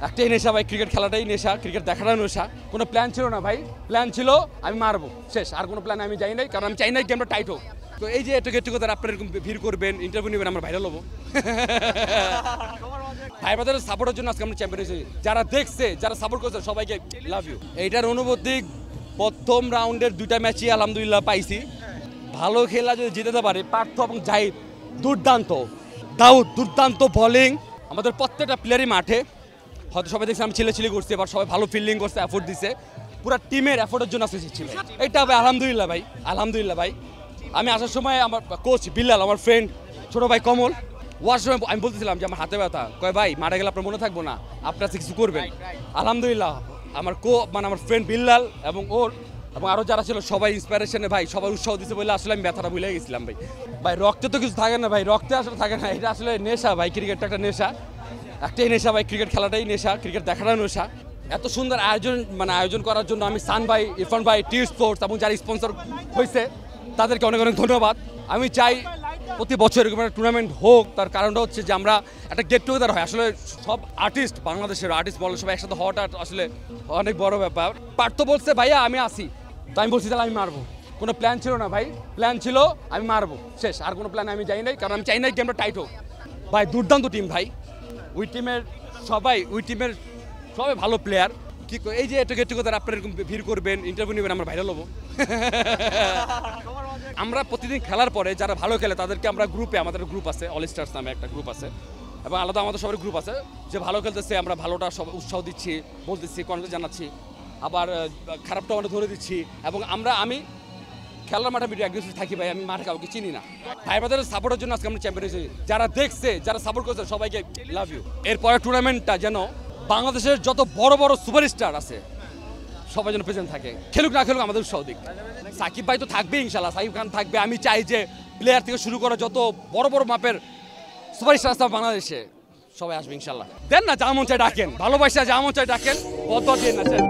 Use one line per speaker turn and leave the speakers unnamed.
একটাই নেশা ভাই, ক্রিকেট খেলাটাই নেশা, ক্রিকেট দেখাটাই নেশা। কোনো প্ল্যান ছিল না ভাই, প্ল্যান ছিল আমি মারবো, শেষ। আর কোনো প্ল্যান আমি যাই নাই, কারণ আমি চাই নাই গেমটা টাইট হোক। তো এই যে একটু গেট টুগেদার আপনারা এরকম ভিড় করবেন, ইন্টারভিউ নেবেন, আমরা ভাইরাল হবো। ভাই বাজারের সাপোর্টের জন্য আজকে আমরা চ্যাম্পিয়ন হয়েছি। যারা দেখছে, যারা সাপোর্ট করছে, সবাইকে লাভ ইউ। এইটার অনুভূতি প্রথম রাউন্ডের 2টা ম্যাচই আলহামদুলিল্লাহ পাইছি। ভালো খেলা যদি জিতাতে পারে, পার্থ এবং জাহিদ দুর্দান্ত, দাউদ দুর্দান্ত বোলিং। আমাদের প্রত্যেকটা প্লেয়ারই মাঠে, হয়তো সবাই দেখছি আমি ছেলে করছি, এবার সবাই ভালো ফিল্ডিং করছে, এফোর্ট দিছে, পুরো টিমের এফোর্টের জন্য আজকে ছিল। এটা ভাই আলহামদুলিল্লাহ ভাই, আলহামদুলিল্লাহ ভাই। আমি আসার সময় আমার কোচ বিল্লাল, আমার ফ্রেন্ড ছোটো ভাই কমল, ওয়াশরুমে আমি বলতেছিলাম যে আমার হাতে ব্যথা, কয় ভাই মারা গেলে আপনার মনে থাকবো না, আপনার কিছু করবেন। আলহামদুলিল্লাহ আমার আমার ফ্রেন্ড বিল্লাল এবং ওর এবং আরও যারা ছিল সবাই ইন্সপিরেশনে ভাই, সবাই উৎসাহ দিচ্ছে বলে আসলে আমি ব্যথাটা ভুলে গেছিলাম ভাই। ভাই রক্তে তো কিছু থাকে না ভাই, রক্তে আসলে থাকে না, এটা আসলে নেশা ভাই, ক্রিকেটটা একটা নেশা, একটাই নেশা ভাই, ক্রিকেট খেলাটাই নেশা, ক্রিকেট দেখাটাই নেশা। এত সুন্দর আয়োজন করার জন্য আমি সান ভাই, ইরফান ভাই, টি স্পোর্টস এবং যারা স্পন্সর হয়েছে তাদেরকে অনেক অনেক ধন্যবাদ। আমি চাই প্রতি বছর এরকম একটা টুর্নামেন্ট হোক। তার কারণটা হচ্ছে যে আমরা একটা গেট টুগেদার হয়, আসলে সব আর্টিস্ট, বাংলাদেশের আর্টিস্ট বলে সবাই একসাথে হওয়াটা আসলে অনেক বড় ব্যাপার। পার্থ বলছে ভাইয়া আমি আসি, তো আমি বলছি তাহলে আমি মারবো। কোনো প্ল্যান ছিল না ভাই, প্ল্যান ছিল আমি মারবো, শেষ। আর কোনো প্ল্যান আমি যাই নাই, কারণ আমি চাই নাই গেমটা টাইট হোক। ভাই দুর্দান্ত টিম ভাই, ওই টিমের সবাই ভালো প্লেয়ার। কি এই যে একটু গেট টুগেদার আপনারা এরকম ভিড় করবেন, ইন্টারভিউ নেবেন, আমরা ভাইরাল হবো। আমরা প্রতিদিন খেলার পরে যারা ভালো খেলে তাদেরকে আমরা গ্রুপে, আমাদের গ্রুপ আছে অল স্টার্স নামে একটা গ্রুপ আছে, এবং আলাদা আমাদের সবার গ্রুপ আছে, যে ভালো খেলতেছে আমরা ভালোটা সব উৎসাহ দিচ্ছি, বলতেছি, কনফিডেন্স জানাচ্ছি, আবার খারাপটা আমরা ধরে দিচ্ছি। এবং আমি খেলার মাঠে ভিডিও অ্যাগ্রেসিভ থাকি ভাই, আমি মাঠে কাউকে চিনি না। ভাই বাজারের সাপোর্টের জন্য আজকে আমরা চ্যাম্পিয়ন হয়েছি। যারা দেখছে, যারা সাপোর্ট করছে, সবাইকে লাভ ইউ। এরপরে টুর্নামেন্টটা যেন বাংলাদেশের যত বড় বড় সুপারস্টার আছে সবাই যেন প্রেজেন্ট থাকে, খেলুক না খেলুক আমাদের উৎসাহ দিক। সাকিব ভাই তো থাকবে ইনশাল্লাহ, সাকিব খান থাকবে। আমি চাই যে প্লেয়ার থেকে শুরু করে যত বড় বড় মাপের সুপারস্টার আছে বাংলাদেশে সবাই আসবে ইনশাল্লাহ। দেন না যা মন চাই ডাকেন, ভালোবাসা যা মন চাই ডাকেন, পদ দিয়ে না চাই।